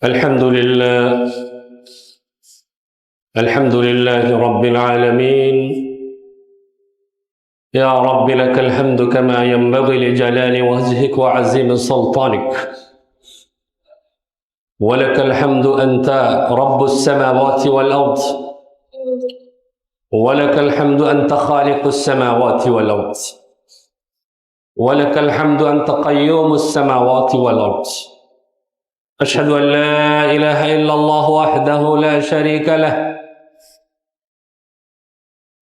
الحمد لله الحمد لله رب العالمين. يا رب لك الحمد كما ينبغي لجلال وجهك وعظيم سلطانك، ولك الحمد أنت رب السماوات والأرض، ولك الحمد أنت خالق السماوات والأرض، ولك الحمد أنت قيوم السماوات والأرض. أشهد أن لا إله إلا الله وحده لا شريك له،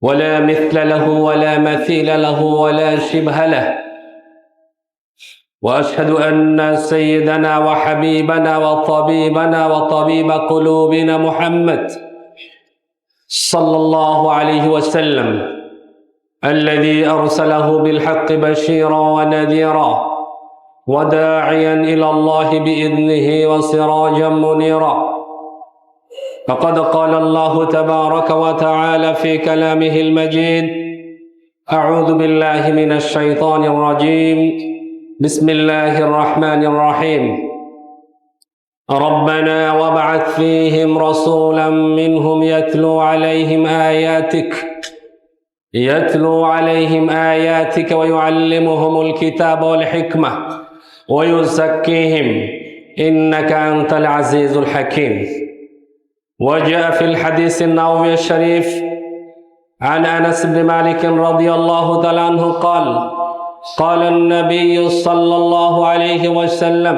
ولا مثل له ولا مثيل له ولا شبه له. وأشهد أن سيدنا وحبيبنا وطبيبنا وطبيب قلوبنا محمد صلى الله عليه وسلم الذي أرسله بالحق بشيرا ونذيرا وداعيا إلى الله بإذنه وسراجا منيرا. فقد قال الله تبارك وتعالى في كلامه المجيد: أعوذ بالله من الشيطان الرجيم، بسم الله الرحمن الرحيم. ربنا وابعث فيهم رسولا منهم يتلو عليهم آياتك ويعلمهم الكتاب والحكمة ويزكيهم إنك أنت العزيز الحكيم. وجاء في الحديث النبوي الشريف عن أنس بن مالك رضي الله تعالى عنه قال: قال النبي صلى الله عليه وسلم: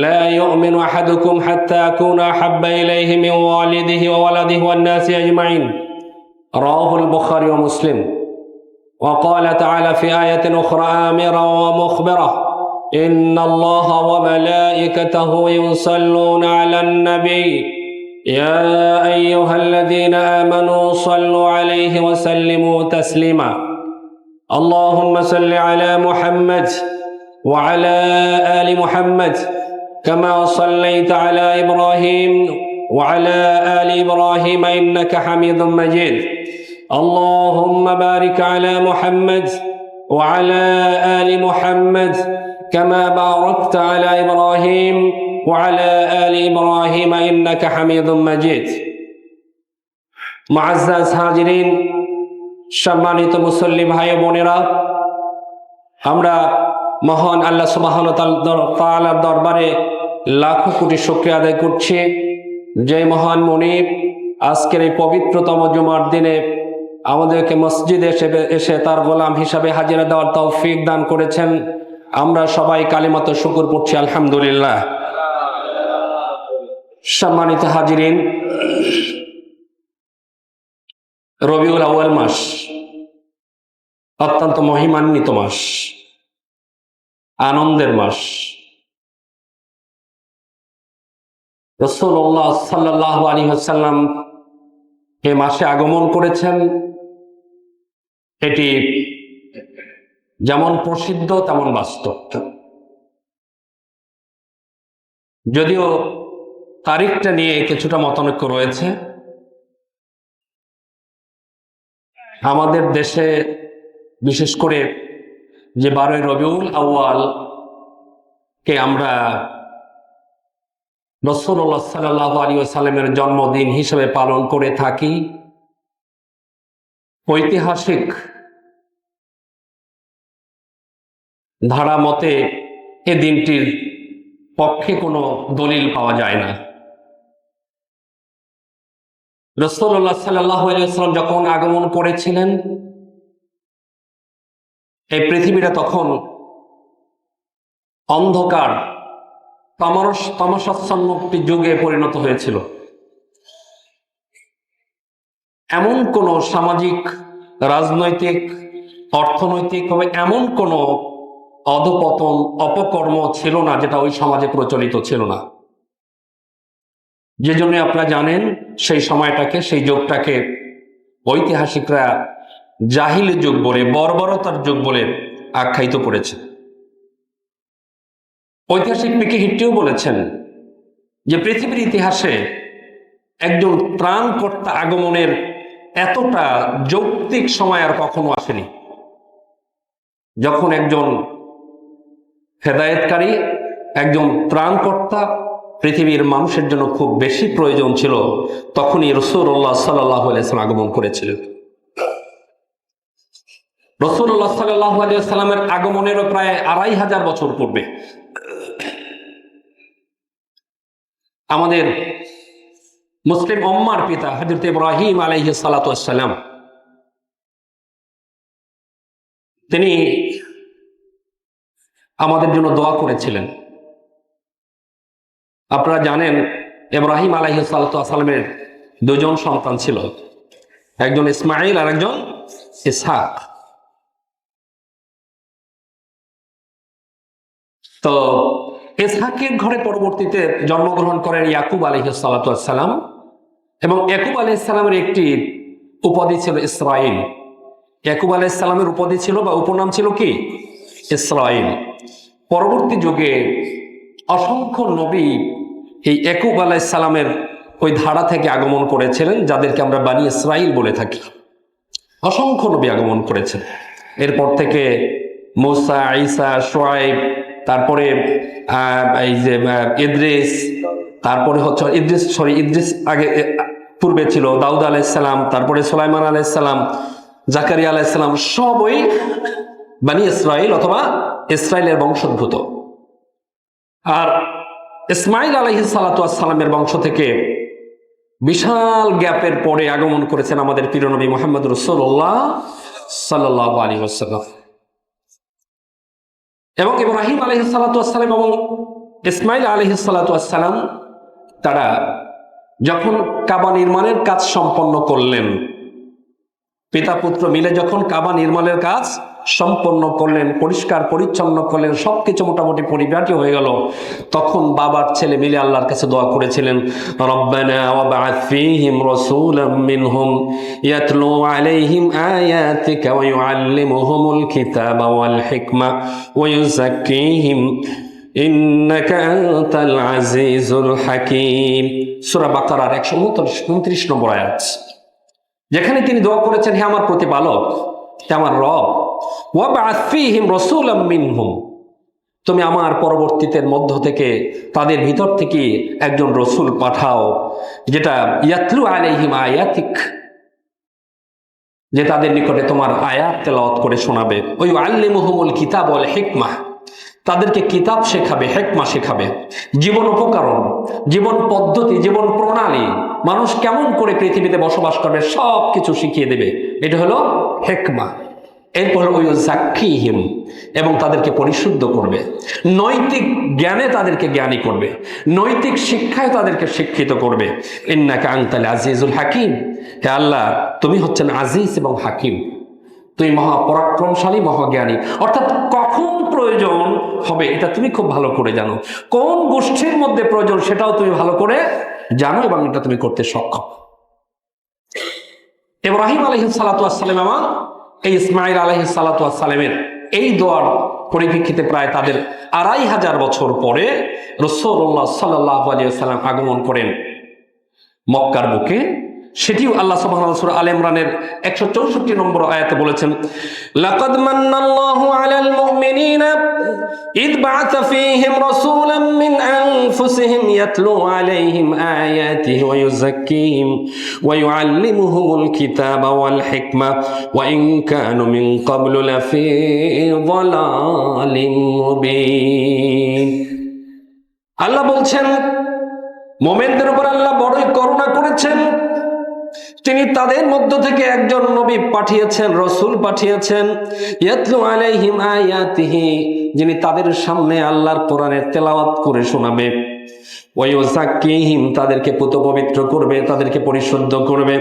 لا يؤمن أحدكم حتى أكون أحب إليه من والده وولده والناس أجمعين. رواه البخاري ومسلم. وقال تعالى في آية أخرى آمرا ومخبرة: إن الله وملائكته يصلون على النبي يا أيها الذين آمنوا صلوا عليه وسلموا تسليما. اللهم صل على محمد وعلى آل محمد كما صليت على إبراهيم وعلى آل إبراهيم إنك حميد مجيد. اللهم بارك على محمد وعلى آل محمد كما باركت على إبراهيم وعلى آل إبراهيم إنك حميد مجيد। মুআজ্জাজ হাজিরিন, সম্মানিত মুসল্লি ভাই বোনেরা, আমরা মহান আল্লাহ সুবহানাহু ওয়া তাআলার দরবারে লাখো কোটি শুকরিয়া আদায় করছি, যে মহান মুনিব আজকের এই পবিত্রতম জুমার দিনে আমাদেরকে মসজিদে এসে তার গোলাম হিসাবে হাজিরা দেওয়ার তৌফিক দান করেছেন। আমরা সবাই কালিমাত শুকর পড়ছি আলহামদুলিল্লাহ। সম্মানিত হাজিরিন, রবিউল আউয়াল মাস অত্যন্ত মহিমান্বিত মাস, আনন্দের মাস। রাসূলুল্লাহ সাল্লাল্লাহু আলাইহি ওয়াসাল্লাম এই মাসে আগমন করেছেন। এটি যেমন প্রসিদ্ধ তেমন বাস্তব। যদিও তারিখটা নিয়ে কিছুটা মতানৈক্য রয়েছে। আমাদের দেশে বিশেষ করে যে 12 রবিউল আউয়াল কে আমরা রাসূলুল্লাহ সাল্লাল্লাহু আলাইহি ওয়াসাল্লামের জন্মদিন হিসেবে পালন করে থাকি, ঐতিহাসিক ধারা মতে এ দিনটির পক্ষে কোনো দলিল পাওয়া যায় না। রাসূলুল্লাহ সাল্লাল্লাহু আলাইহি ওয়াসাল্লাম যখন আগমন করেছিলেন, এই পৃথিবীটা তখন অন্ধকার তামাশাচ্ছন্ন একটি যুগে পরিণত হয়েছিল। এমন কোনো সামাজিক, রাজনৈতিক, অর্থনৈতিকভাবে এমন কোনো অধপতন, অপকর্ম ছিল না যেটা ওই সমাজে প্রচলিত ছিল না। যে জন্য আপনারা জানেন সেই সময়টাকে, সেই যুগটাকে ঐতিহাসিকরা জাহিলি যুগ বলে, বর্বরতার যুগ বলে আখ্যায়িত করেছে। ঐতিহাসিক পিকে হিট্টিও বলেছেন যে পৃথিবীর ইতিহাসে একজন ত্রাণকর্তা আগমনের এতটা যৌক্তিক সময় আর কখনো আসেনি। যখন একজন হেদায়েতকারী, একজন ত্রাণকর্তা পৃথিবীর মানুষের জন্য খুব বেশি প্রয়োজন ছিল, তখনই রাসূলুল্লাহ সাল্লাল্লাহু আলাইহি ওয়াসাল্লাম আগমন করেছিলেন। রাসূলুল্লাহ সাল্লাল্লাহু আলাইহি ওয়াসাল্লামের আগমনেরও প্রায় 2500 বছর পূর্বে আমাদের মুসলিম উম্মার পিতা হযরত ইব্রাহিম আলাইহিস সালাতু ওয়াস সালাম তিনি আমাদের জন্য দোয়া করেছিলেন। আপনারা জানেন ইব্রাহিম আলাইহিস সালাতু ওয়াস সালামের দুজন সন্তান ছিল, একজন ইসমাঈল আর একজন ইসহাক। তো ইসহাকের ঘরে পরবর্তীতে জন্মগ্রহণ করেন ইয়াকুব আলাইহিস সালাতু ওয়াস সালাম, এবং ইয়াকুব আলাইহিস সালামের একটি উপাধি ছিল ইসরাঈল। ইয়াকুব আলাইহিস সালামের উপাধি ছিল বা উপনাম ছিল কি? ইসরাঈল। পরবর্তী যুগে অসংখ্য নবী এই ইয়াকুব আলাইহিস সালামের ওই ধারা থেকে আগমন করেছিলেন, যাদেরকে আমরা বানি ইসরাঈল বলে থাকি। অসংখ্য নবী আগমন করেছেন। এরপর থেকে মুসা, ঈসা, শুআয়ব, তারপরে এই যে ইদ্রিস, তারপরে হচ্ছে ইদ্রিস আগে পূর্বে ছিল দাউদ আলাইহিস সালাম, তারপরে সুলাইমান আলাইহিস সালাম, জাকারিয়া আলাইহিস সালাম, সব ওই বানি ইসরাঈল অথবা ইসরাইলের বংশোদ্ভূত। আর ইসমাঈল আলাইহিস সালাতু ওয়াস সালামের বংশ থেকে বিশাল গ্যাপের পরে আগমন করেছেন আমাদের প্রিয় নবী মুহাম্মদ রাসূলুল্লাহ সাল্লাল্লাহু আলাইহি ওয়াসাল্লাম। এবং ইব্রাহিম আলাইহিস সালাতু ওয়াস সালাম এবং ইসমাঈল আলাইহিস সালাতু ওয়াস সালাম তারা যখন কাবা নির্মাণের কাজ সম্পন্ন করলেন, পিতা পুত্র মিলে যখন কাবা নির্মাণের কাজ সম্পন্ন করলেন, পরিষ্কার পরিচ্ছন্ন করলেন, সবকিছু মোটামুটি পরিপাটি হয়ে গেল, তখন বাবার ছেলে মিলে আল্লাহর কাছে দোয়া করেছিলেন, রব্বানা ওয়াবআথ ফীহিম রাসূলাম মিনহুম ইয়াতলু আলাইহিম আয়াতিকা ওয়া ইউআল্লিমুহুমুল কিতাবা ওয়াল হিকমা ওয়া ইউযাক্কিহিম ইন্নাকা আনতাল আজিজুল হাকীম। সূরা বাকারার 129 নম্বর আয়াত, যেখানে তিনি দোয়া করেছেন, হে আমার প্রতিপালক, হে আমার রব, ওয়াবআথ ফীহিম রাসূলাম মিনহুম, তুমি আমার পরবর্তীদের মধ্য থেকে, তাদের ভিতর থেকে একজন রসুল পাঠাও, যেটা ইয়াতলু আলাইহিম আয়াতিক, যে তাদের নিকটে তোমার আয়াত তেলাওয়াত করে শোনাবে, ওয়া ইউআল্লিমুহুমুল কিতাব ওয়াল হিকমা, তাদেরকে কিতাব শেখাবে, হেকমা শেখাবে, জীবন উপকরণ, জীবন পদ্ধতি, জীবন প্রণালী, মানুষ কেমন করে পৃথিবীতে বসবাস করবে সব কিছু শিখিয়ে দেবে। এটা হলো হেকমা। এরপর ওই যাক্কিহিম, এবং তাদেরকে পরিশুদ্ধ করবে, নৈতিক জ্ঞানে তাদেরকে জ্ঞানী করবে, নৈতিক শিক্ষায় তাদেরকে শিক্ষিত করবে। ইন্নাকা আনতাল আজিজুল হাকিম, হে আল্লাহ তুমি হচ্ছেন আজিজ এবং হাকিম, তুমি মহাপরাক্রমশালী, মহাজ্ঞানী। অর্থাৎ কখন প্রয়োজন হবে এটা তুমি খুব ভালো করে জানো, কোন গোষ্ঠীর মধ্যে প্রয়োজন সেটাও তুমি ভালো করে জানো, এবং এটা তুমি করতে সক্ষম। ইব্রাহিম আলাইহিস সালাতু ওয়াস সালাম এবং এই ইসমাঈল আলাইহিস সালাতু ওয়াস সালামের এই দোয়ার পরিপ্রেক্ষিতে প্রায় তাদের 2500 বছর পরে রাসূলুল্লাহ সাল্লাল্লাহু আলাইহি ওয়াসাল্লাম আগমন করেন মক্কার বুকে। সেটিও আল্লাহ সুবহানাহু ওয়া তাআলা সূরা আলে ইমরানের 164 নম্বর আয়াতে বলেছেন, লাকাদ মান্নাল্লাহু আলাল মুমিনিনা ইয বা'আথা ফীহিম রাসূলাম মিন আনফুসিহিম ইয়াতলু আলাইহিম আয়াতিহি ওয়া ইউযাক্কিহিম ওয়া ইউআল্লিমুহুমুল কিতাবা ওয়াল হিকমা ওয়া ইন কানু মিন ক্বাবলু লাফী যালালিম মুবিন। আল্লাহ বলছেন, মুমিনদের উপর আল্লাহ বড়ই করুণা করেছেন, তিনি তাদের মধ্য থেকে একজন নবী পাঠিয়েছেন, রসুল পাঠিয়েছেন, ইয়াতলু আলাইহিম আয়াতিহি, যিনি তাদের সামনে আল্লাহর কোরআনের তেলাওয়াত করে শোনাবে, ওয়া ইউযাক্কিহিম, তাদেরকে পুত পবিত্র করবে, তাদেরকে পরিশুদ্ধ করবে,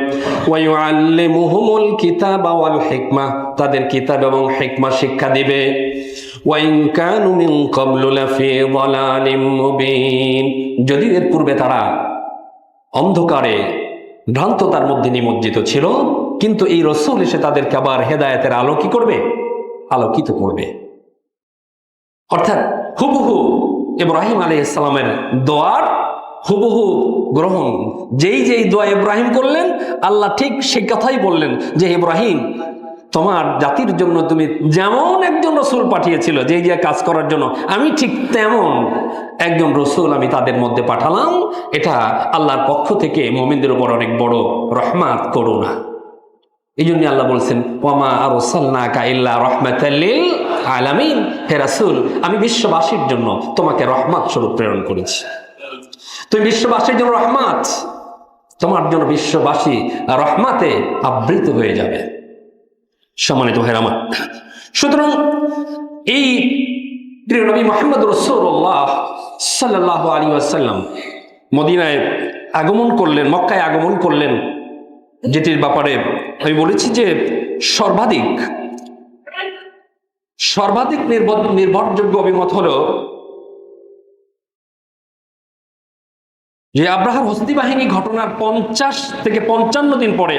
ওয়া ইউআল্লিমুহুমুল কিতাবা ওয়াল হিকমা, তাদের কিতাব এবং হিকমা শিক্ষা দিবে, ওয়া ইন কানু মিন ক্বাবলু লাফী যালালিম মুবিন, যদিও এর পূর্বে তারা অন্ধকারে ভ্রান্ততার মধ্যে নিমজ্জিত ছিল, কিন্তু এই রসূল এসে তাদেরকে আবার হেদায়েতের আলো কি করবে? আলোকিত করবে। অর্থাৎ হুবহু ইব্রাহিম আলাইহিস সালামের দোয়ার হুবহু গ্রহণ, যেই দোয়া ইব্রাহিম করলেন, আল্লাহ ঠিক সেই কথাই বললেন যে ইব্রাহিম তোমার জাতির জন্য তুমি যেমন একজন রসুল পাঠিয়েছিল যে যে কাজ করার জন্য, আমি ঠিক তেমন একজন রসুল আমি তাদের মধ্যে পাঠালাম। এটা আল্লাহর পক্ষ থেকে মুমিনদের উপর অনেক বড় রহমত, করুণা। এই জন্য আল্লাহ বলছেন, ওয়ামা আরসালনাকা ইল্লা রাহমাতাল লিল আলামিন, হে রাসূল, আমি বিশ্ববাসীর জন্য তোমাকে রহমত স্বরূপ প্রেরণ করেছি। তুমি বিশ্ববাসীর জন্য রহমত, তোমার জন্য বিশ্ববাসী রহমতে আবৃত হয়ে যাবে। সম্মানিত ভাইরা আমার, সুতরাং এই প্রিয় নবী মুহাম্মদ রাসূলুল্লাহ সাল্লাল্লাহু আলাইহি ওয়াসাল্লাম মদিনায় আগমন করলেন, মক্কায় আগমন করলেন, যেটির ব্যাপারে আমি বলেছি যে সর্বাধিক নির্ভরযোগ্য অভিমত হলো যে আব্রাহার হস্তি বাহিনী ঘটনার 50 থেকে 55 দিন পরে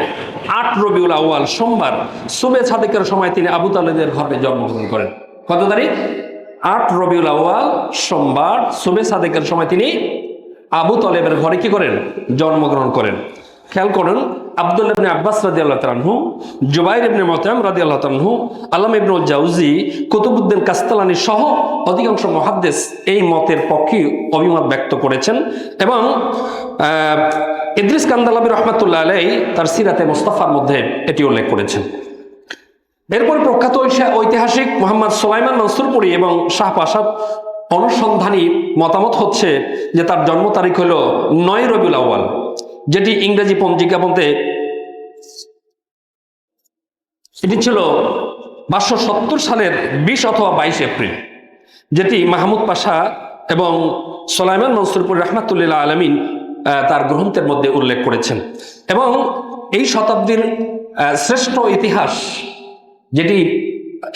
8 রবিউল আউয়াল সোমবার সুবে সাদেকের সময় তিনি আবু তালেবের ঘরে জন্মগ্রহণ করেন। কত তারিখ? 8 রবিউল আউয়াল সোমবার সুবে সাদেকের সময় তিনি আবু তালেবের ঘরে কি করেন? জন্মগ্রহণ করেন। খেয়াল করুন, আব্দুল্লাহ ইবনে আব্বাস রাদিয়াল্লাহু তাআলা আনহু, জুবাইর ইবনে মুতাইম রাদিয়াল্লাহু তাআলা আনহু, আল্লামা ইবনুল জাওজি, কুতুবউদ্দিন কাস্তালানী সহ অধিকাংশ মুহাদ্দিস এই মতের পক্ষে অভিমত ব্যক্ত করেছেন। এবং ইদ্রিস কান্দালাবি রাহমাতুল্লাহ আলাইহি তার সিরাতে মুস্তাফার মধ্যে এটি উল্লেখ করেছেন। এরপর প্রখ্যাত ঐতিহাসিক মোহাম্মদ সুলাইমান মনসুরপুরি এবং শাহ পাশাব অনুসন্ধানী মতামত হচ্ছে যে তার জন্ম তারিখ হলো 9 রবিউল আউয়াল, যেটি ইংরেজি পঞ্জিকা মতে এটি ছিল 1270 সালের 20 অথবা 22 এপ্রিল, যেটি মাহমুদ পাশা এবং সুলাইমান মনসুরপুরি রাহমাতুল্লাহ আলামিন তার গ্রন্থের মধ্যে উল্লেখ করেছেন। এবং এই শতাব্দীর শ্রেষ্ঠ ইতিহাস, যেটি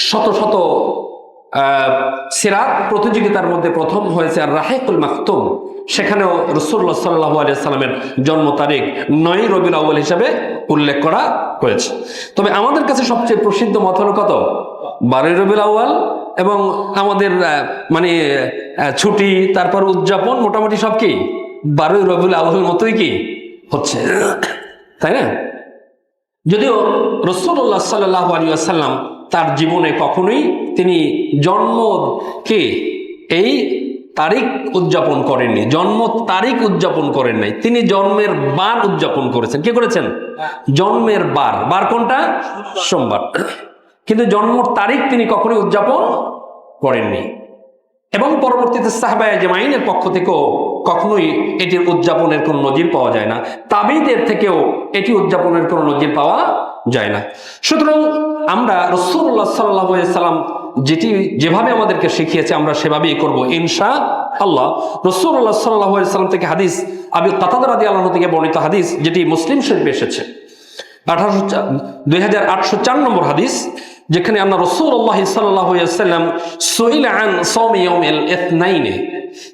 শত শত সিরাত প্রতিযোগিতার মধ্যে প্রথম হয়েছে আর রাহিকুল মাকতুম, সেখানেও রাসূলুল্লাহ সাল্লাল্লাহু আলাইহি ওয়াসাল্লামের জন্ম তারিখ 9 রবিউল আউয়াল হিসাবে উল্লেখ করা হয়েছে। তবে আমাদের কাছে সবচেয়ে প্রসিদ্ধ মত হলো কত? 12 রবিউল আউয়াল। এবং আমাদের মানে ছুটি, তারপর উদযাপন, মোটামুটি সব কি 12 রবিউল আউয়াল মতোই কি হচ্ছে, তাই না? যদিও রাসূলুল্লাহ সাল্লাল্লাহু আলাইহি ওয়াসাল্লাম তার জীবনে কখনোই তিনি জন্মকে এই তারিখ উদযাপন করেননি, জন্ম তারিখ উদযাপন করেন নাই, তিনি জন্মের বার উদযাপন করেছেন। কি করেছেন? জন্মের বার। বার কোনটা? সোমবার। কিন্তু জন্মের তারিখ তিনি কখনোই উদযাপন করেননি। এবং পরবর্তীতে সাহাবায়ে আজমাইনের পক্ষ থেকেও কখনোই এটির উদযাপনের কোনো নজির পাওয়া যায় না, তাবিঈদের থেকেও এটি উদযাপনের কোনো নজির পাওয়া যায় না। সুতরাং আমরা রাসূলুল্লাহ সাল্লাল্লাহু আলাইহি ওয়াসাল্লাম যেভাবে আমাদেরকে শিখিয়েছে আমরা সেভাবেই করব ইনশাআল্লাহ। রাসূলুল্লাহ সাল্লাল্লাহু আলাইহি ওয়াসাল্লাম থেকে হাদিস, আবু কাতাদা রাদিয়াল্লাহু আনহু থেকে বর্ণিত হাদিস, যেটি মুসলিম শরীফে এসেছে, 2804 নম্বর হাদিস, যেখানে আমরা রাসূলুল্লাহ সাল্লাল্লাহু আলাইহি ওয়াসাল্লাম সুইলা আন সাওমি ইয়াউমিল ইথনাইনে,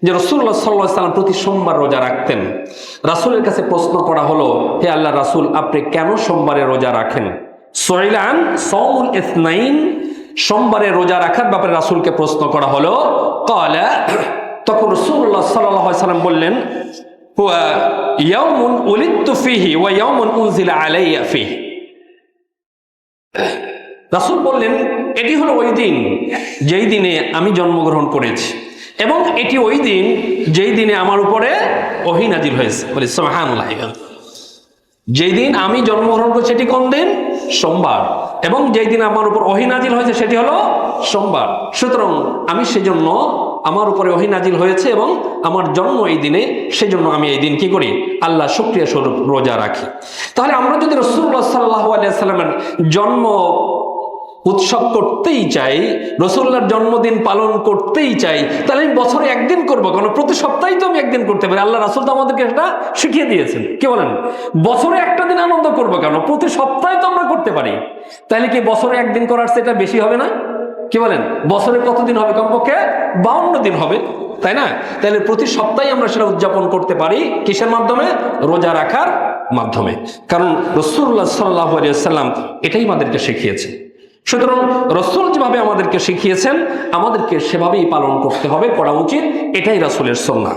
যে রাসূলুল্লাহ সাল্লাল্লাহু আলাইহি ওয়াসাল্লাম প্রতি সোমবার রোজা রাখতেন। রাসূলের কাছে প্রশ্ন করা হলো, হে আল্লাহর রাসূল, আপনি কেন সোমবারে রোজা রাখেন? সুইলা আন সাওমুল ইথনাইন, সোমবারে রোজা রাখার ব্যাপারে রাসূলকে প্রশ্ন করা হলো। ক্বালা, তখন রাসূলুল্লাহ সাল্লাল্লাহু আলাইহি ওয়াসাল্লাম বললেন, হুয়া ইয়াউমুন উলিদতু ফীহি ওয়া ইয়াউমুন উনজিলা আলাইয়া ফীহি। রাসূল বললেন, এটি হলো ওই দিন যেই দিনে আমি জন্মগ্রহণ করেছি, এবং এটি ওই দিন যেই দিনে আমার উপরে ওহী নাজিল হয়েছে। বলি সুবহানাল্লাহ। যেই দিন আমি জন্মগ্রহণ করেছি সেটি কোন দিন? সোমবার। এবং যেই দিন আমার উপর ওহী নাজিল হয়েছে সেটি হলো সোমবার। সুতরাং আমি সেজন্য, আমার উপরে ওহী নাজিল হয়েছে এবং আমার জন্ম এই দিনে, সেজন্য আমি এই দিন কি করি? আল্লাহ শুকরিয়া স্বরূপ রোজা রাখি। তাহলে আমরা যদি রাসূলুল্লাহ সাল্লাল্লাহু আলাইহি ওয়াসাল্লামের জন্ম উৎসব করতেই চাই, রাসূলুল্লাহর জন্মদিন পালন করতেই চাই, তাহলে আমি বছরে একদিন করবো কেন? প্রতি সপ্তাহেই তো আমি একদিন করতে পারি। আল্লাহ রাসূল তো আমাদেরকে সেটা শিখিয়ে দিয়েছেন। কি বলেন? বছরে একটা দিন আনন্দ করবো কেন? প্রতি সপ্তাহে তো আমরা করতে পারি। তাহলে কি বছরে একদিন করার সেটা বেশি হবে না? কি বলেন? বছরে কতদিন হবে? কমপক্ষে 52 দিন হবে, তাই না? তাহলে প্রতি সপ্তাহে আমরা সেটা উদযাপন করতে পারি কিসের মাধ্যমে? রোজা রাখার মাধ্যমে। কারণ রাসূলুল্লাহ সাল্লাল্লাহু আলাইহি ওয়াসাল্লাম এটাই আমাদেরকে শিখিয়েছে। সুতরাং রাসূল যেভাবে আমাদেরকে শিখিয়েছেন আমাদেরকে সেভাবেই পালন করতে হবে, করা উচিত। এটাই রাসূলের সুন্নাহ।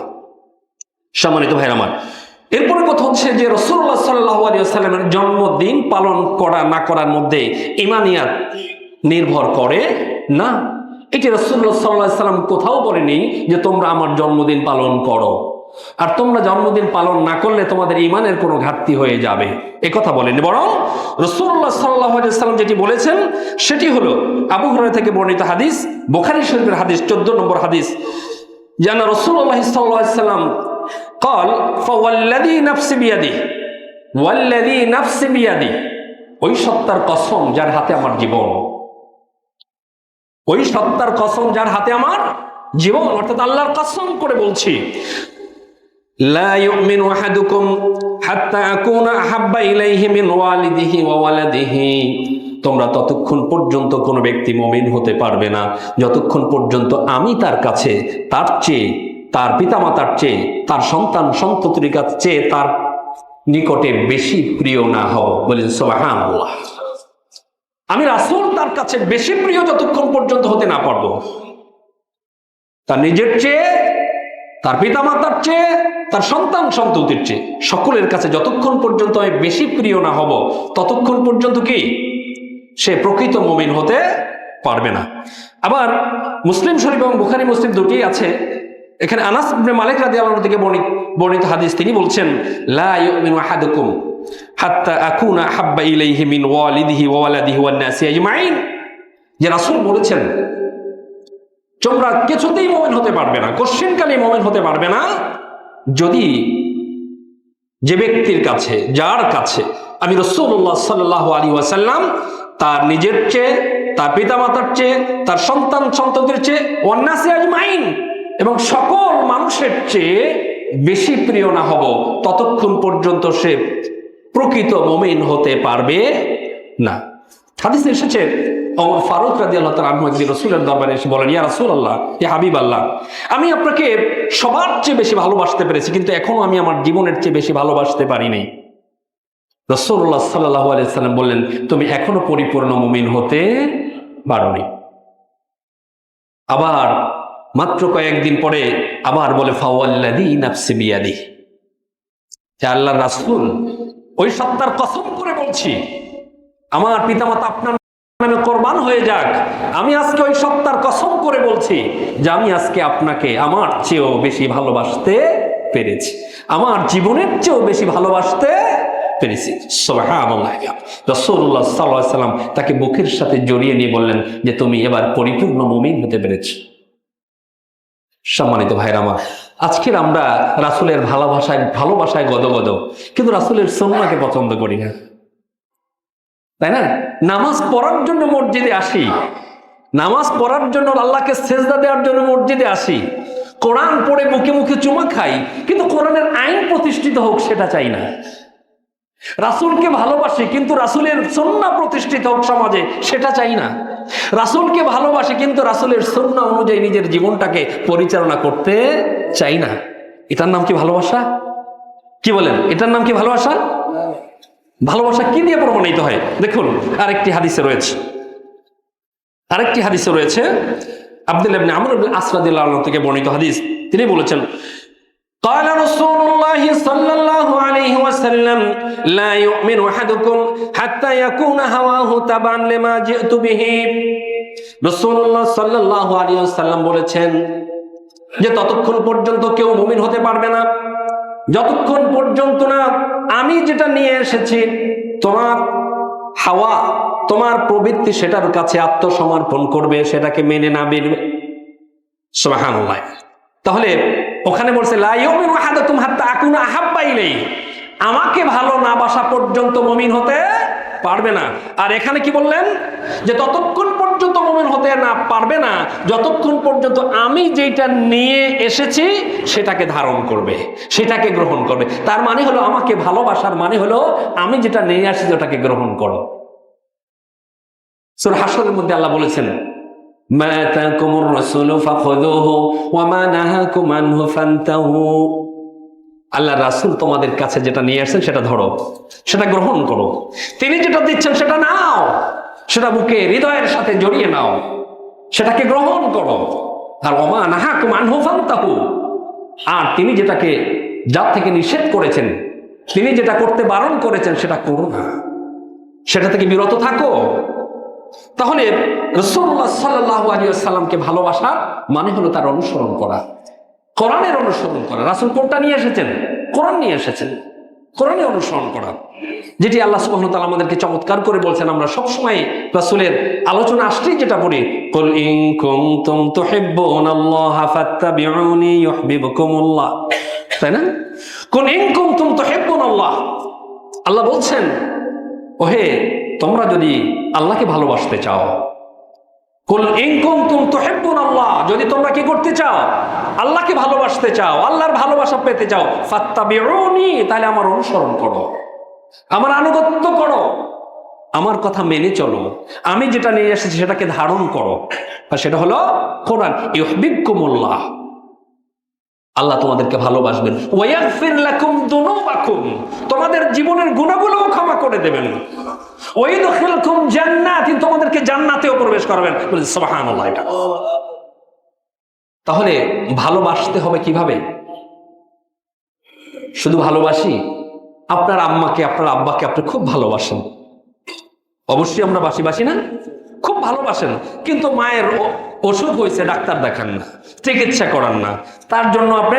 সম্মানিত ভাইরা আমার, এরপরে কথা হচ্ছে যে রাসূলুল্লাহ সাল্লাল্লাহু আলাইহি ওয়াসাল্লামের জন্মদিন পালন করা না করার মধ্যে ঈমানিয়াত নির্ভর করে না। এটি রাসূলুল্লাহ সাল্লাল্লাহু আলাইহি ওয়াসাল্লাম কোথাও বলেনি যে তোমরা আমার জন্মদিন পালন করো, আর তোমরা জন্মদিন পালন না করলে তোমাদের ঈমানের কোনো ঘাটতি হয়ে যাবে, এ কথা বলেনি। বরং রাসূলুল্লাহ সাল্লাল্লাহু আলাইহি ওয়াসাল্লাম যেটি বলেছেন সেটি হলো আবু হুরায়রা থেকে বর্ণিত হাদিস, বুখারী শরীফের হাদিস, 14 নম্বর হাদিস, জানা রাসূলুল্লাহ সাল্লাল্লাহু আলাইহি ওয়াসাল্লাম قال فوالذي نفسي بيده والذي نفسي بيده, ওই সত্তার কসম যার হাতে আমার জীবন, ওই সত্তার কসম যার হাতে আমার জীবন, অর্থাৎ আল্লাহর কসম করে বলছি, লা ইউমিনু আহাদুকুম হাত্তা আকুনা আহাব্বা ইলাইহি মিন ওয়ালিদিহি ওয়া ওয়ালাদিহি, তোমরা ততক্ষণ পর্যন্ত কোনো ব্যক্তি মুমিন হতে পারবে না যতক্ষণ পর্যন্ত আমি তার কাছে তার চেয়ে, তার পিতামাতার চেয়ে, তার সন্তান সন্ততির চেয়ে তার নিকটে বেশি প্রিয় না হব। বলেন সুবহানাল্লাহ। আমি রাসূল তার কাছে বেশি প্রিয় যতক্ষণ পর্যন্ত হতে না পারবো, তার নিজের চেয়ে, তার পিতামাতার চেয়ে, তার সন্তান সন্ততির চেয়ে, সকলের কাছে যতক্ষণ পর্যন্ত আমি বেশি প্রিয় না হব ততক্ষণ পর্যন্ত কি সে প্রকৃত মুমিন হতে পারবে না। আবার মুসলিম শরীফ এবং বুখারী মুসলিম দুটিই আছে, এখানে আনাস ইবনে মালিক রাদিয়াল্লাহু আনহু থেকে বর্ণিত হাদিস, তিনি বলছেন লা ইউমিনু আহাদুকুম হাত্তা আকুনা আহাব্বা ইলাইহি মিন ওয়ালিদিহি ওয়া ওয়ালাদিহি ওয়ান নাসি আজমাইন, যে রাসূল বলেছেন তোমরা কিছুতেই মুমিন হতে পারবে না, কোশ্চেনকালে মুমিন হতে পারবে না যদি যে ব্যক্তির কাছে, যার কাছে আমি রাসূলুল্লাহ সাল্লাল্লাহু আলাইহি ওয়াসাল্লাম তার নিজের চেয়ে, তার পিতামাতার চেয়ে, তার সন্তান সন্ততির চেয়ে, ওয়ান নাসি আজমাইন, এবং সকল মানুষের চেয়ে বেশি প্রিয় না হব ততক্ষণ পর্যন্ত সে প্রকৃত মুমিন হতে পারবে না। হাদিসে এসেছে ওমর ফারুক রাদিয়াল্লাহু তাআলা আনহু একদিন রাসূলের দরবারে এসে বলেন, ইয়া রাসূলুল্লাহ, ইয়া হাবিবাল্লাহ, আমি আপনাকে সবার চেয়ে বেশি ভালোবাসতে পেরেছি, কিন্তু এখনো আমি আমার জীবনের চেয়ে বেশি ভালোবাসতে পারিনি। রাসূলুল্লাহ সাল্লাল্লাহু আলাইহি ওয়াসাল্লাম বললেন, তুমি এখনো পরিপূর্ণ মুমিন হতে পারোনি। আবার মাত্র কয়েকদিন পরে আবার বলে ফাওয়াল্লাযী নাফসি বিয়াদিহি, যে আল্লাহর রাসূল ওই সত্তার কসম করে বলছি, আমার পিতামাতা আপনার নামে কোরবান হয়ে যাক, আমি আজকে ওই সত্তার কসম করে বলছি যে আমি আজকে আপনাকে আমার চেয়েও বেশি ভালোবাসতে পেরেছি, আমার জীবনের চেয়েও বেশি ভালোবাসতে পেরেছি। সুবহানাল্লাহ। রাসূলুল্লাহ সাল্লাল্লাহু আলাইহি ওয়াসাল্লাম তাকে বুকের সাথে জড়িয়ে নিয়ে বললেন যে তুমি এবার পরিপূর্ণ মুমিন হতে পেরেছো। সম্মানিত ভাইরা আমার, আজকের আমরা রাসূলের ভালোবাসায় গদগদ, কিন্তু রাসূলের সুন্নাহকে পছন্দ করি না, তাই না? নামাজ পড়ার জন্য মসজিদে আসি, নামাজ পড়ার জন্য আল্লাহকে সেজদা দেওয়ার জন্য মসজিদে আসি, কোরআন পড়ে মুখে মুখে চুমা খাই, কিন্তু কোরআনের আইন প্রতিষ্ঠিত হোক সেটা চাই না। রাসূলকে ভালোবাসি, কিন্তু রাসূলের সুন্নাহ প্রতিষ্ঠিত হোক সমাজে সেটা চাই না। রাসূলকে ভালোবাসি, কিন্তু রাসূলের সুন্নাহ অনুযায়ী নিজের জীবনটাকে পরিচালনা করতে চাই না। এটার নাম কি ভালোবাসা? কি বলেন, এটার নাম কি ভালোবাসা? ভালোবাসা কি দিয়ে প্রমাণিত হয়? দেখুন, আরেকটি হাদিসে রয়েছে আব্দুল্লাহ ইবনে আমর ইবনে আস রাদিয়াল্লাহু আনহু থেকে বর্ণিত হাদিস, তিনি বলেছেন, قال رسول الله صلى الله عليه وسلم لا يؤمن أحدكم حتى يكون هواه تبعا لما جئت به। রাসূলুল্লাহ সাল্লাল্লাহু আলাইহি ওয়াসাল্লাম বলেছেন যে ততক্ষণ পর্যন্ত কেউ মুমিন হতে পারবে না যতক্ষণ পর্যন্ত না আমি যেটা নিয়ে এসেছি তোমার হাওয়া, তোমার প্রবৃত্তি সেটার কাছে আত্মসমর্পণ করবে, সেটাকে মেনে না বেরবে। সুবহানাল্লাহ। তাহলে ওখানে বলছে লা ইউমিনু আহাদুকুম হাত্তা আকুনা আহাব্বা ইলাইহি, আমাকে ভালো না বাসা পর্যন্ত মুমিন হতে পারবে না। আর এখানে কি বললেন, যে ততক্ষণ পর্যন্ত মুমিন হতে না পারবে না যতক্ষণ পর্যন্ত আমি যেটা নিয়ে এসেছি সেটাকে ধারণ করবে, সেটাকে গ্রহণ করবে। তার মানে হলো আমাকে ভালোবাসার মানে হলো আমি যেটা নিয়ে আসছি ওটাকে গ্রহণ করো। সূরা হাশরের মধ্যে আল্লাহ বলেছেন, মা আতাকুমুর রাসূলু ফাখুযুহু ওয়া মা নাহাকুম আনহু ফান্তাহু, আল্লাহ রাসূল তোমাদের কাছে যেটা নিয়ে আসছেন সেটা ধরো, সেটা গ্রহণ করো। তিনি যেটা দিচ্ছেন সেটা নাও, সেটা বুকে হৃদয়ের সাথে জড়িয়ে নাও, সেটাকে গ্রহণ করো। আর ওয়া মা নাহাকুম আনহু ফান্তাহু, আর তিনি যেটাকে যার থেকে নিষেধ করেছেন, তিনি যেটা করতে বারণ করেছেন সেটা করো না, সেটা থেকে বিরত থাকো। তাহলে রাসূলুল্লাহ সাল্লাল্লাহু আলাইহি ওয়াসাল্লামকে ভালোবাসা মানে হলো তার অনুসরণ করা, কোরআনের অনুসরণ করা। রাসূল কোনটা নিয়ে এসেছেন? কোরআন নিয়ে এসেছেন, কোরআনে অনুসরণ করা, যেটি আল্লাহ সুবহানাহু ওয়া তাআলা আমাদেরকে চমৎকার করে বলছেন। আমরা সবসময় রাসূলের আলোচনা আসলেই যেটা পড়ি, কুল ইন কুনতুম তুহিব্বুনাল্লাহা ফাত্তাবিউনি ইউহিব্বুকুমুল্লাহ, তাই না? কুল ইন কুনতুম তুহিব্বুনাল্লাহ, আল্লাহ বলছেন ওহে তোমরা যদি আল্লাহকে ভালোবাসতে চাও, কুল ইন কুনতুম তুহিব্বুনাল্লাহ, যদি তোমরা কি করতে চাও? আল্লাহকে ভালোবাসতে চাও, আল্লাহর ভালোবাসা পেতে চাও, ফাত্তাবিউনি, তাহলে আমার অনুসরণ করো, আমার আনুগত্য করো, আমার কথা মেনে চলো, আমি যেটা নিয়ে এসেছি সেটাকে ধারণ করো, আর সেটা হলো কোরআন। ইউহিব্বুকুমুল্লাহ, আল্লাহ তোমাদেরকে ভালোবাসবেন। ওয়ায়াগফির লাকুম যুনুবাকুম, তোমাদের জীবনের গুনাহগুলোও ক্ষমা করে দেবেন। ওয়াইদখিলকুম জান্নাতিন, তোমাদেরকে জান্নাতেও প্রবেশ করাবেন। বলেন সুবহানাল্লাহ। এটা তাহলে ভালোবাসতে হবে কিভাবে? শুধু ভালোবাসি, আপনার আম্মাকে আপনার আব্বাকে আপনি খুব ভালোবাসেন, অবশ্যই আমরা বাসি না, খুব ভালোবাসেন, কিন্তু মায়ের অসুখ হয়েছে, ডাক্তার দেখান না, চিকিৎসা করান না, তার জন্য আপনি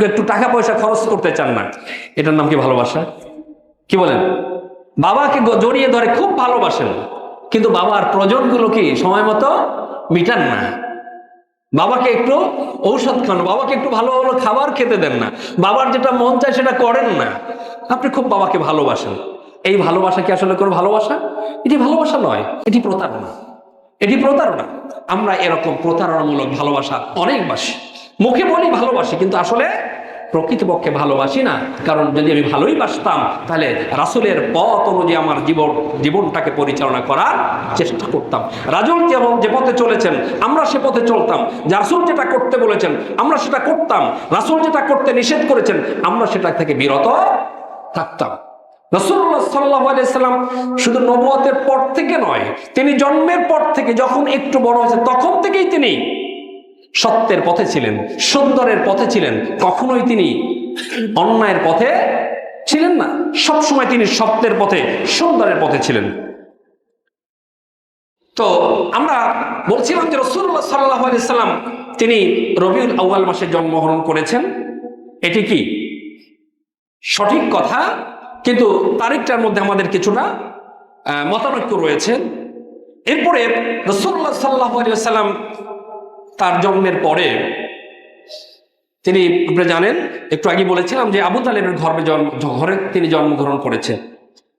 একটু টাকা পয়সা খরচ করতে চান না, এটার নাম কি ভালোবাসা? কি বলেন? বাবাকে জড়িয়ে ধরে খুব ভালোবাসেন, কিন্তু বাবার প্রয়োজনগুলো কি সময় মতো মিটান না, বাবাকে একটু ঔষধ খান, বাবাকে একটু ভালো ভালো খাবার খেতে দেন না, বাবার যেটা মন চায় সেটা করেন না, আপনি খুব বাবাকে ভালোবাসেন। এই ভালোবাসা কি আসলে কোনো ভালোবাসা? এটি ভালোবাসা নয়, এটি প্রতারণা, এটি প্রতারণা। আমরা এরকম প্রতারণামূলক ভালোবাসা অনেক বাসি, মুখে বলি ভালোবাসি, কিন্তু আসলে প্রকৃতপক্ষে ভালোবাসি না। কারণ যদি আমি ভালোই বাসতাম তাহলে রাসূলের পথ অনুযায়ী আমার জীবনটাকে পরিচালনা করার চেষ্টা করতাম। রাসূল যেমন যে পথে চলেছেন আমরা সে পথে চলতাম, রাসূল যেটা করতে বলেছেন আমরা সেটা করতাম, রাসূল যেটা করতে নিষেধ করেছেন আমরা সেটা থেকে বিরত থাকতাম। রাসূলুল্লাহ সাল্লাল্লাহু আলাইহি সাল্লাম শুধু নবুয়তের পর থেকে নয়, তিনি জন্মের পর থেকে যখন একটু বড় হয়েছে তখন থেকেই তিনি সত্যের পথে ছিলেন, সুন্দরের পথে ছিলেন, কখনোই তিনি অন্যায়ের পথে ছিলেন না, সবসময় তিনি সত্যের পথে, সুন্দরের পথে ছিলেন। তো আমরা বলছিলাম যে রাসূলুল্লাহ সাল্লাল্লাহু আলাইহি সাল্লাম তিনি রবিউল আউয়াল মাসে জন্মগ্রহণ করেছেন, এটি কি সঠিক কথা, কিন্তু তারিখটার মধ্যে আমাদের কিছুটা মতানৈক্য রয়েছে। এরপরে রাসূলুল্লাহ সাল্লাল্লাহু আলাইহি ওয়াসাল্লাম তার জন্মের পরে তিনি, আপনি জানেন একটু আগে বলেছিলাম যে আবু তালেবের ঘরে তিনি জন্মগ্রহণ করেছেন,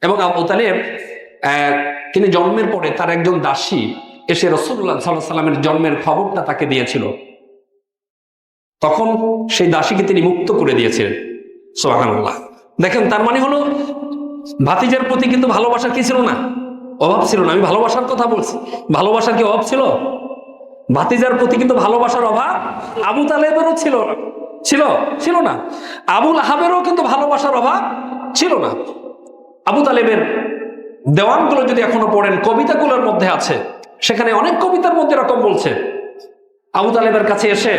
এবং আবু তালেব তিনি জন্মের পরে তার একজন দাসী এসে রাসূলুল্লাহ সাল্লাল্লাহু আলাইহি ওয়াসাল্লামের জন্মের খবরটা তাকে দিয়েছিল, তখন সেই দাসীকে তিনি মুক্ত করে দিয়েছিলেন। সুবহানাল্লাহ। দেখেন, তার মানে হলো ভাতিজার প্রতি কিন্তু ভালোবাসার কি ছিল না? অভাব ছিল না। আমি ভালোবাসার কথা বলছি, ভালোবাসার কি অভাব ছিল? ভাতিজার প্রতি কিন্তু ভালোবাসার অভাব আবু তালেবেরও ছিল না। আবু লাহাবেরও কিন্তু ভালোবাসার অভাব ছিল না। আবু তালেবের দেওয়ানগুলো যদি এখনো পড়েন, কবিতাগুলোর মধ্যে আছে, সেখানে অনেক কবিতার মধ্যে এরকম বলছে, আবু তালেবের কাছে এসে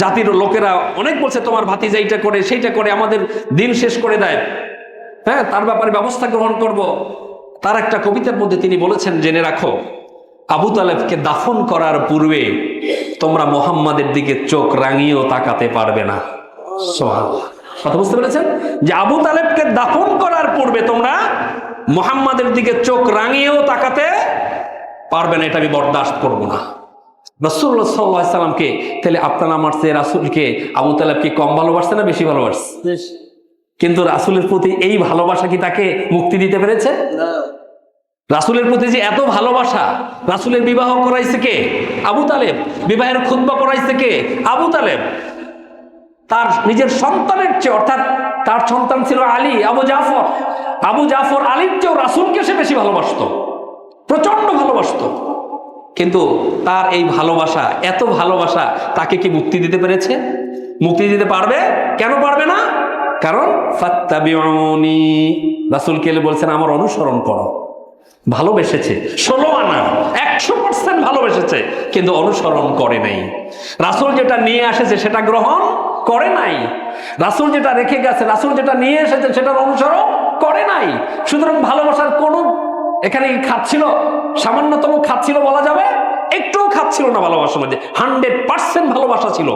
জাতির লোকেরা অনেক বলছে তোমার ভাতিজা এইটা করে সেইটা করে আমাদের দিন শেষ করে দেয়, হ্যাঁ, তার ব্যাপারে ব্যবস্থা গ্রহণ করব। তার একটা কবিতার মধ্যে তিনি বলেছেন, জেনে রাখো আবু তালেবকে দাফন করার পূর্বে তোমরা মুহাম্মাদের দিকে চোখ রাঙিয়েও তাকাতে পারবে না। সুবহানাল্লাহ। কথা বুঝতে পেরেছেন? যে আবু তালেবকে দাফন করার পূর্বে তোমরা মুহাম্মাদের দিকে চোখ রাঙিয়েও তাকাতে পারবে না, এটা আমি বরদাস্ত করব না। রাসূলুল্লাহ সাল্লাল্লাহু আলাইহি সাল্লামকে তাহলে আপনার আমার চেয়ে রাসূলকে আবু তালেবকে কম ভালোবাসছে না বেশি ভালোবাসছে? কিন্তু রাসূলের প্রতি এই ভালোবাসা কি তাকে মুক্তি দিতে পেরেছে? না। রাসূলের প্রতি যে এত ভালোবাসা, রাসূলের বিবাহ করাইছে কে? আবু তালেব। বিবাহের খুতবা পড়াইছে কে? আবু তালেব। তার নিজের সন্তানের চেয়ে, অর্থাৎ তার সন্তান ছিল আলী, আবু জাফর আলীর চেয়েও রাসূলকে সে বেশি ভালোবাসতো, প্রচন্ড ভালোবাসতো। কিন্তু তার এই ভালোবাসা, এত ভালোবাসা তাকে কি মুক্তি দিতে পেরেছে? মুক্তি দিতে পারবে? কেন পারবে না? কারণ ফাত্তাবিউনি, রাসূলকে বলছেন আমার অনুসরণ করো। ভালোবেসেছে 16 আনা, 100% ভালোবেসেছে, কিন্তু অনুসরণ করে নাই। রাসূল যেটা নিয়ে আসেছে সেটা গ্রহণ করে নাই। রাসূল যেটা রেখে গেছে, রাসূল যেটা নিয়ে এসেছেন সেটার অনুসরণ করে নাই। সুতরাং ভালোবাসার কোনো এখানে খাত ছিল, সামান্যতম খাত ছিল বলা যাবে? একটুও খাত ছিল না ভালোবাসার মধ্যে, 100% ভালোবাসা ছিল।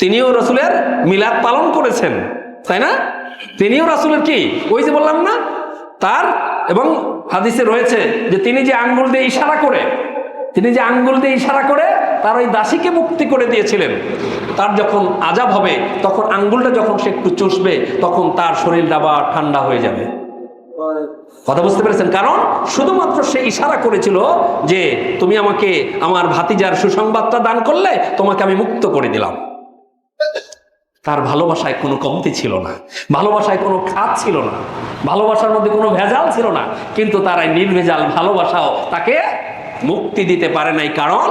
তিনিও রাসূলের মিলাদ পালন করেছেন, তাই না? তিনিও রাসূলের কি, ওই যে বললাম না তার, এবং হাদিসে রয়েছে যে তিনি যে আঙ্গুল দিয়ে ইশারা করে তার ওই দাসীকে মুক্তি করে দিয়েছিলেন। তার যখন আযাব হবে তখন আঙ্গুলটা যখন সে একটু চুষবে তখন তার শরীরটা আবার ঠান্ডা হয়ে যাবে। কথা বুঝতে পেরেছেন? কারণ শুধুমাত্র সে ইশারা করেছিল যে তুমি আমাকে আমার ভাতিজার সুসংবাদটা দান করলে তোমাকে আমি মুক্ত করে দিলাম। তার ভালোবাসায় কোনো কমতি ছিল না, ভালোবাসায় কোনো খাত ছিল না, ভালোবাসার মধ্যে কোনো ভেজাল ছিল না। কিন্তু তার এই নির্ভেজাল ভালোবাসাও তাকে মুক্তি দিতে পারে নাই, কারণ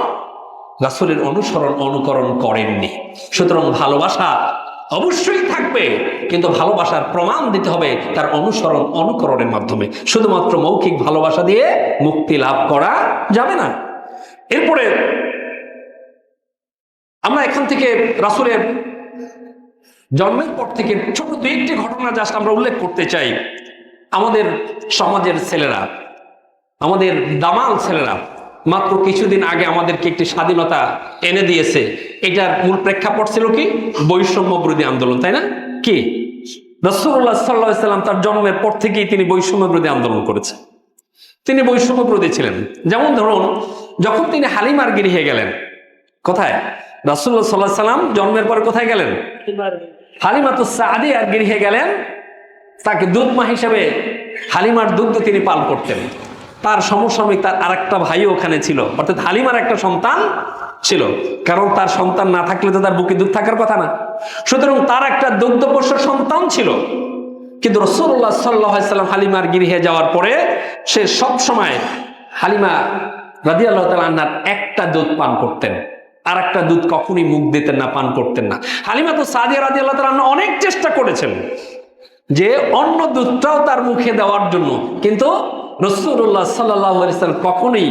রাসূলের অনুকরণ করেননি। সুতরাং ভালোবাসা অবশ্যই থাকবে, কিন্তু ভালোবাসার প্রমাণ দিতে হবে তার অনুকরণের মাধ্যমে। শুধুমাত্র মৌখিক ভালোবাসা দিয়ে মুক্তি লাভ করা যাবে না। এরপরে আমরা এখান থেকে রাসূলের জন্মের পর থেকে ছোট দুই একটি ঘটনা জাস্ট আমরা উল্লেখ করতে চাই। আমাদের সমাজের ছেলেরা, আমাদের দামাল ছেলেরা মাত্র কিছুদিন আগে আমাদেরকে একটি স্বাধীনতা এনে দিয়েছে। এটার মূল প্রেক্ষাপট ছিল কি? বৈষম্য বিরোধী আন্দোলন, তাই না? কি রাসূলুল্লাহ সাল্লাল্লাহু আলাইহি ওয়াসাল্লাম তার জন্মের পর থেকেই তিনি বৈষম্য বিরোধী আন্দোলন করেছেন। তিনি বৈষম্য বিরোধী ছিলেন। যেমন ধরুন, যখন তিনি হালিমার গৃহে গেলেন, কোথায়? রাসূলুল্লাহ সাল্লাল্লাহু আলাইহি ওয়াসাল্লাম জন্মের পর কোথায় গেলেন? হালিমাতুস সাদিয়ার গৃহে গেলেন। তাকে দুধমা হিসেবে হালিমার দুগ্ধ তিনি পান করতেন। তার সমসাময়িক তার আরেকটা ভাইও ওখানে ছিল, অর্থাৎ হালিমার একটা সন্তান ছিল, কারণ তার সন্তান না থাকলে তো তার বুকে দুধ থাকার কথা না। সুতরাং তার একটা দুগ্ধপোষ্য সন্তান ছিল। কিন্তু রাসূলুল্লাহ সাল্লাল্লাহু আলাইহি ওয়াসাল্লাম হালিমার গৃহে যাওয়ার পরে সে সব সময় হালিমা রাদিয়াল্লাহু তাআলা আনহার একটা দুধ পান করতেন, আর একটা দুধ কখনই মুখ দিতেন না, পান করতেন না। হালিমা তো সাদিয়া রাদিয়াল্লাহু তাআলা আনহা অনেক চেষ্টা করেছেন যে অন্য দুধটাও তার মুখে দেওয়ার জন্য, কিন্তু রাসূলুল্লাহ সাল্লাল্লাহু আলাইহি ওয়াসাল্লাম কখনোই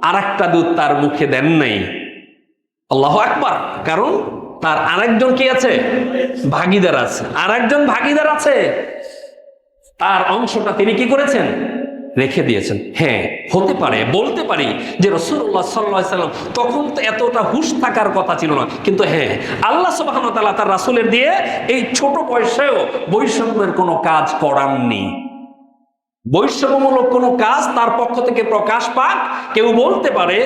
আর একটা দুধ তার মুখে দেন নাই। আল্লাহু আকবার। কারণ তার আরেকজন কি আছে? ভাগীদার আছে, আরেকজন ভাগীদার আছে। তার অংশটা তিনি কি করেছেন? রেখে দিয়েছেন। হ্যাঁ, হতে পারে, বলতে পারি যে রাসূলুল্লাহ সাল্লাল্লাহু আলাইহি ওয়াসাল্লাম তখন তো এতটা হুঁশ থাকার কথা ছিল না, কিন্তু হ্যাঁ, আল্লাহ সুবহানাহু ওয়া তাআলা তার রাসূলের দিয়ে এই ছোট বয়সেও বৈষম্যের কোনো কাজ করাননি। বৈষম্যমূলক কোনো কাজ তার পক্ষ থেকে প্রকাশ পাক, কেউ বলতে পারে,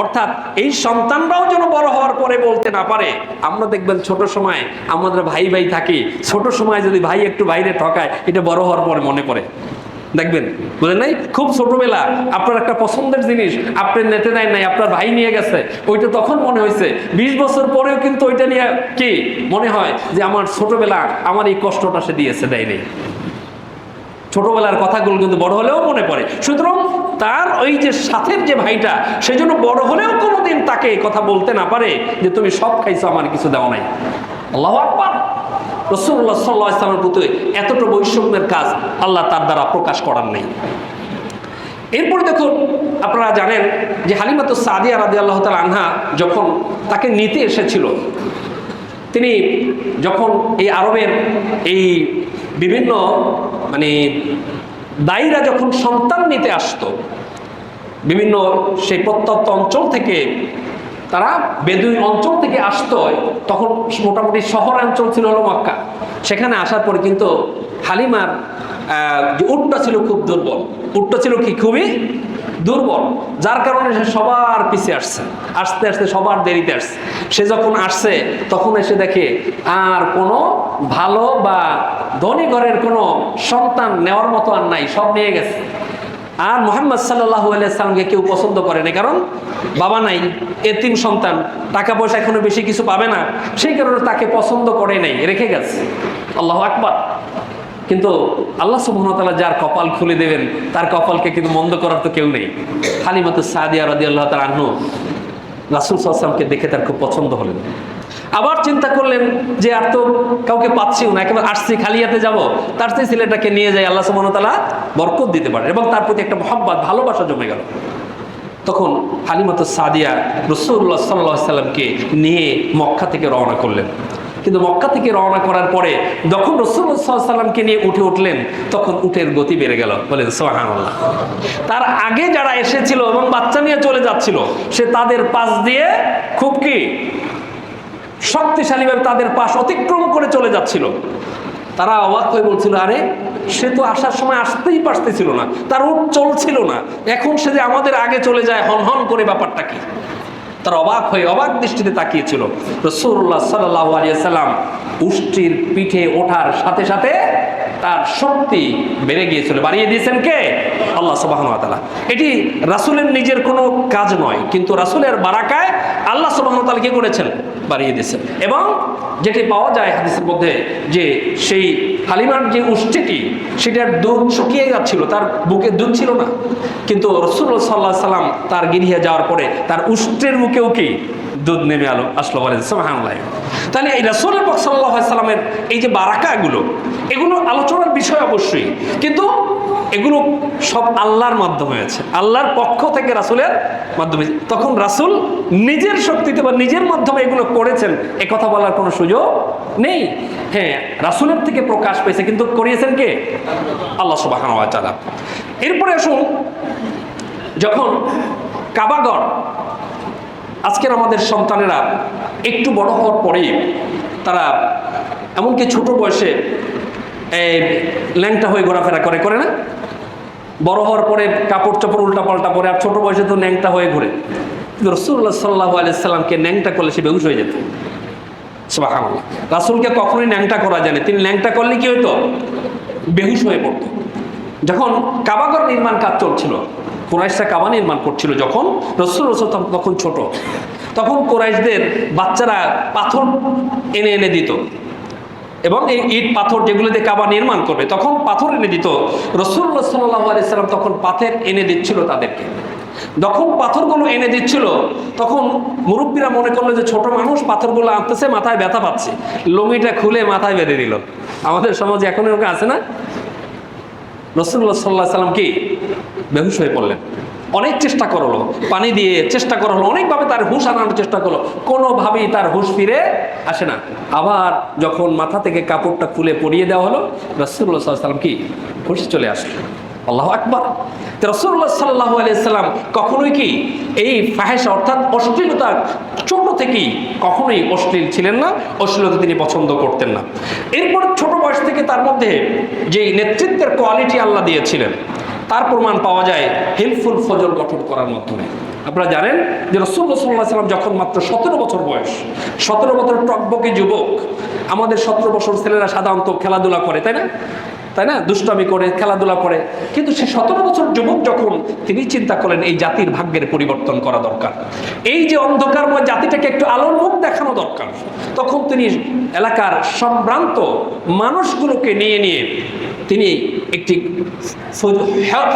অর্থাৎ এই সন্তানরাও যেন বড় হওয়ার পরে বলতে না পারে। আমরা দেখবেন ছোট সময় আমাদের ভাই ভাই থাকি, ছোট সময় যদি ভাই একটু বাইরে ঠকায়, এটা বড় হওয়ার পরে মনে পড়ে। দেখবেন, বুঝলেন নাই? খুব ছোটবেলা আপনার একটা পছন্দের জিনিস আপনি নিতে দেন নাই, আপনার ভাই নিয়ে গেছে, ওইটা তখন মনে হয়েছে। 20 বছর পরেও কিন্তু ওইটা নিয়ে কি মনে হয় যে আমার ছোটবেলা আমার এই কষ্টটা সে দিয়েছে, দেয় নেই। ছোটবেলার কথাগুলো কিন্তু বড় হলেও মনে পড়ে। সুতরাং তার ওই যে সাথের যে ভাইটা, সেই জন্য বড় হলেও কোনোদিন তাকে কথা বলতে না পারে যে তুমি সব খাইছো, আমার কিছু দেওয়া নাই। আল্লাহু আকবার। রাসূলুল্লাহ সাল্লাল্লাহু আলাইহি ওয়াসাল্লামের প্রতি এতটা বৈষম্যের কাজ আল্লাহ তার দ্বারা প্রকাশ করার নেই। এরপরে দেখুন, আপনারা জানেন যে হালিমাতুস সাদিয়া রাদিয়াল্লাহু তাআলা আনহা যখন তাকে নিতে এসেছিল, তিনি যখন এই আরবের এই বিভিন্ন দায়ীরা যখন সন্তান নিতে আসতো, বিভিন্ন সেই প্রত্যন্ত অঞ্চল থেকে, তারা বেদুইন অঞ্চল থেকে আসতো, তখন মোটামুটি শহরাঞ্চল ছিল হলো মক্কা। সেখানে আসার পরে কিন্তু হালিমার যে উটটা ছিল খুব দুর্বল, উটটা ছিল কি খুবই দুর্বল, যার কারণে সে সবার পিছিয়ে আসছে, আস্তে আস্তে সবার দেরিতে আসছে। সে যখন আসছে তখন এসে দেখে আর কোনো ভালো বা ধনী ঘরের কোনো সন্তান নেওয়ার মতো আর নাই, সব নিয়ে গেছে। আর মুহাম্মদ সাল্লাল্লাহু আলাইহি সাল্লামকে কেউ পছন্দ করে না, কারণ বাবা নাই, এতিম সন্তান, টাকা পয়সা এখনো বেশি কিছু পাবে না, সেই কারণে তাকে পছন্দ করে নাই, রেখে গেছে। আল্লাহু আকবার। কিন্তু আল্লাহ সুবহানাহু ওয়া তাআলা যার কপাল খুলে দেবেন তার কপালকে কিন্তু মন্দ করার তো কেউ নেই। হালিমাতুস সাদিয়া রাদিয়াল্লাহু তাআলা আনহু রাসূল সাল্লাল্লাহু আলাইহি ওয়াসাল্লামকে দেখে তার খুব পছন্দ হলেন। আবার চিন্তা করলেন যে আর তো কাউকে পাচ্ছিও না, একেবারে আসছি খালি হাতে যাবো, তার চেয়ে ছেলেটাকে নিয়ে যাই, আল্লাহ সুবহানাহু ওয়া তাআলা বরকত দিতে পারে, এবং তার প্রতি একটা মহব্বত, ভালোবাসা জমে গেল। তখন হালিমাতুস সাদিয়া রাসূলুল্লাহ সাল্লাল্লাহু আলাইহি ওয়াসাল্লামকে নিয়ে মক্কা থেকে রওনা করলেন। কিন্তু মক্কা থেকে রওনা করার পরে যখন রাসূলুল্লাহ সাল্লাল্লাহু আলাইহি সাল্লামকে নিয়ে উঠে উঠলেন, তখন উটের গতি বেড়ে গেল। বলেন সুবহানাল্লাহ। তার আগে যারা এসেছিল এবং বাচ্চা নিয়ে চলে যাচ্ছিল, সে তাদের পাশ দিয়ে খুব কি শক্তিশালীভাবে তাদের পাশ অতিক্রম করে চলে যাচ্ছিল। তারা অবাক হয়ে বলছিল, আরে সে তো আসার সময় আসতেই পারতেছিল না, তার উট চলছিল না, এখন সে যে আমাদের আগে চলে যায় হন হন করে, ব্যাপারটা কি? তারা অবাক হয়ে অবাক দৃষ্টিতে তাকিয়েছিল। রাসূলুল্লাহ সাল্লাল্লাহু আলাইহি ওয়াসাল্লাম উষ্টির পিঠে ওঠার সাথে সাথে তার শক্তি বেড়ে গিয়েছিল। বাড়িয়ে দিয়েছেন কে? আল্লাহ সুবহানাহু ওয়া তাআলা। এটি রাসূলের নিজের কোনো কাজ নয়, কিন্তু রাসূলের বারাকায় আল্লাহ সুবহানাহু ওয়া তাআলা কি করেছেন? বাড়িয়ে দিয়েছেন। এবং যেটি পাওয়া যায় হাদিসের মধ্যে, যে সেই হালিমার যে উষ্টিটি, সেটার দুধ শুকিয়ে যাচ্ছিল, তার বুকে দুধ ছিল না, কিন্তু রাসূলুল্লাহ সাল্লাল্লাহু আলাইহি ওয়াসাল্লাম তার গৃহে যাওয়ার পরে তার উষ্টের বুকেও কি দুধ নেমে আসলো। বলেন সুবহানাল্লাহ। তাহলে এই রাসূল পাক সাল্লাল্লাহু আলাইহি সাল্লামের এই যে বারাকাগুলো, এগুলো আলোচনার বিষয় অবশ্যই, কিন্তু এগুলো সব আল্লাহর মাধ্যমে হয়েছে, আল্লাহর পক্ষ থেকে রাসূলের মাধ্যমে। তখন রাসূল নিজের শক্তিতে বা নিজের মাধ্যমে এগুলো করেছেন, এ কথা বলার কোনো সুযোগ নেই। হ্যাঁ, রাসূলের থেকে প্রকাশ পেয়েছে, কিন্তু করিয়েছেন কে? আল্লাহ সুবহানাহু ওয়া তাআলা। এরপরে আসুন, যখন কাবাগর, আজকের আমাদের সন্তানেরা একটু বড় হওয়ার পরেই তারা এমনকি ছোট বয়সে ল্যাংটা হয়ে ঘোরাফেরা করে না? বড় হওয়ার পরে কাপড় চোপড় উল্টা পাল্টা পরে, আর ছোট বয়সে তো ন্যাংটা হয়ে ঘুরে। কিন্তু রাসূলুল্লাহ সাল্লাল্লাহু আলাইহি সাল্লামকে ন্যাংটা করলে সে বেহুশ হয়ে যেত। সুবহানাল্লাহ। রাসূলকে কখনোই ন্যাংটা করা যায় না, তিনি ন্যাংটা করলে কি হইতো? বেহুশ হয়ে পড়তো। যখন কাবাগর নির্মাণ কাজ চলছিল, কুরাইশরা কাবা নির্মাণ করছিল, যখন রাসূলুল্লাহ তখন ছোট, তখন কুরাইশদের বাচ্চারা পাথর এনে এনে দিত, এবং এই ইট পাথর যেগুলো দিয়ে কাবা নির্মাণ করবে, তখন পাথর এনে দিত। রাসূলুল্লাহ সাল্লাল্লাহু আলাইহি সাল্লাম তখন পাথর এনে দিচ্ছিল তাদেরকে। যখন পাথরগুলো এনে দিচ্ছিল, তখন মুরব্বীরা মনে করলো যে ছোট মানুষ পাথরগুলো আনতেছে, মাথায় ব্যথা পাচ্ছে, লুঙ্গিটা খুলে মাথায় বেঁধে দিল। আমাদের সমাজে এখন এরকম আছে না? রাসূলুল্লাহ সাল্লাল্লাহু আলাইহি সাল্লাম কি বেহুশ হয়ে পড়লেন। অনেক চেষ্টা করলো, পানি দিয়ে চেষ্টা করা হলো, অনেকভাবে তার হুঁশ আনানোর চেষ্টা করলো, কোনোভাবেই তার হুঁশ ফিরে আসে না। আবার যখন মাথা থেকে কাপড়টা খুলে পরিয়ে দেওয়া হলো, রাসূলুল্লাহ সাল্লাল্লাহু আলাইহি সাল্লাম কি হুঁশ চলে আসলো। আল্লাহু আকবার। রাসূলুল্লাহ সাল্লাল্লাহু আলাইহি সাল্লাম কখনোই কি এই ফাহেশা অর্থাৎ অশ্লীলতা, ছোট থেকেই কখনোই অশ্লীল ছিলেন না, অশ্লীলতা তিনি পছন্দ করতেন না। এরপর ছোট বয়স থেকে তার মধ্যে যে নেতৃত্বের কোয়ালিটি আল্লাহ দিয়েছিলেন, তার প্রমাণ পাওয়া যায় হিলফুল ফজল গঠন করার মাধ্যমে। আপনারা জানেন যে রাসূলুল্লাহ সাল্লাল্লাহু আলাইহি সাল্লাম যখন মাত্র 17 বছর বয়স, 17 বছর টকবকে যুবক, আমাদের 17 বছর ছেলেরা সাধারণত খেলাধুলা করে, তাই না, দুষ্টামি করে, খেলাধুলা করে, কিন্তু সে 17 বছর যুবক যখন, তিনি চিন্তা করলেন এই জাতির ভাগ্যের পরিবর্তন করা দরকার, এই যে অন্ধকারময় জাতিটাকে একটু আলোর মুখ দেখানো দরকার। তখন তিনি এলাকার সম্ভ্রান্ত মানুষগুলোকে নিয়ে তিনি একটি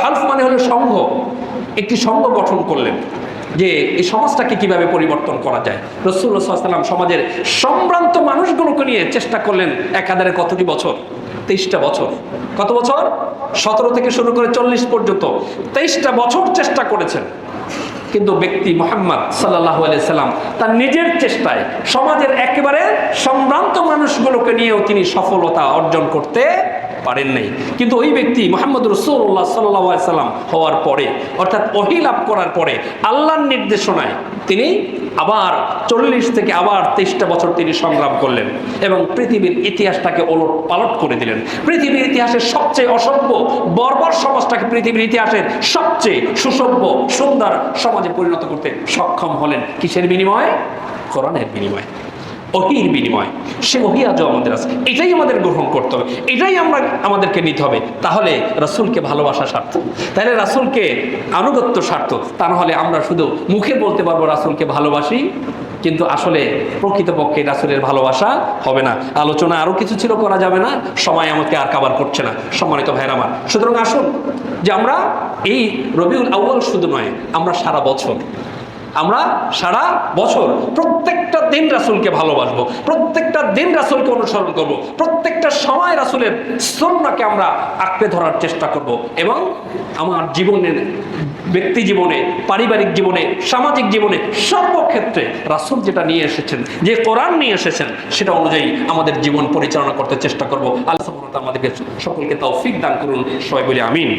হালফ মানে হলো সংঘ, একটি সংঘ গঠন করলেন যে এই সমাজটাকে কিভাবে পরিবর্তন করা যায়। রাসূলুল্লাহ সাল্লাল্লাহু আলাইহি ওয়াসাল্লাম সমাজের সম্ভ্রান্ত মানুষগুলোকে নিয়ে চেষ্টা করলেন একাধারে কতটি বছর? 23টা বছর। কত বছর? 17 থেকে শুরু করে 40 পর্যন্ত 23টা বছর চেষ্টা করেছেন। কিন্তু ব্যক্তি মুহাম্মদ সাল্লাল্লাহু আলাইহি সাল্লাম তার নিজের চেষ্টায় সমাজের একেবারে সম্ভ্রান্ত মানুষগুলোকে নিয়েও তিনি সফলতা অর্জন করতে পারেন নাই। কিন্তু ওই ব্যক্তি মুহাম্মদ রাসূলুল্লাহ সাল্লাল্লাহু আলাইহি সাল্লাম হওয়ার পরে, অর্থাৎ ওহী লাভ করার পরে আল্লাহর নির্দেশনায় তিনি আবার 40 থেকে আবার 23টা বছর তিনি সংগ্রাম করলেন এবং পৃথিবীর ইতিহাসটাকে ওলট পালট করে দিলেন। পৃথিবীর ইতিহাসের সবচেয়ে অসভ্য বর্বর সমাজটাকে পৃথিবীর ইতিহাসের সবচেয়ে সুসভ্য সুন্দর সমাজে পরিণত করতে সক্ষম হলেন। কিসের বিনিময়ে? কোরআনের বিনিময়ে, ওহীর বিনিময়। সে ওহী আজও আমাদের আছে, এটাই আমাদের গ্রহণ করতে হবে, এটাই আমাদেরকে নিতে হবে। তাহলে রাসূলকে ভালোবাসা সার্থক, তাহলে রাসূলকে আনুগত্য সার্থক। তা না হলে আমরা শুধু মুখে বলতে পারবো রাসূলকে ভালোবাসি, কিন্তু আসলে প্রকৃতপক্ষে রাসূলের ভালোবাসা হবে না। আলোচনা আরও কিছু ছিল, করা যাবে না, সময় আমাকে আর কভার করছে না। সম্মানিত ভাইরা আমার, সুতরাং আসুন যে আমরা এই রবিউল আউয়াল শুধু নয়, আমরা সারা বছর প্রত্যেকটা দিন রাসূলকে ভালোবাসবো, প্রত্যেকটা দিন রাসূলকে অনুসরণ করব, প্রত্যেকটা সময় রাসূলের সুন্নাহকে আমরা আঁকড়ে ধরার চেষ্টা করব এবং আমার জীবনের ব্যক্তি জীবনে, পারিবারিক জীবনে, সামাজিক জীবনে, সর্বক্ষেত্রে রাসূল যেটা নিয়ে এসেছেন, যে কোরআন নিয়ে এসেছেন, সেটা অনুযায়ী আমাদের জীবন পরিচালনা করতে চেষ্টা করব। আল্লাহ সুবহানাহু ওয়া তাআলা আমাদেরকে সকলকে তৌফিক দান করুন। সবাই বলি আমিন।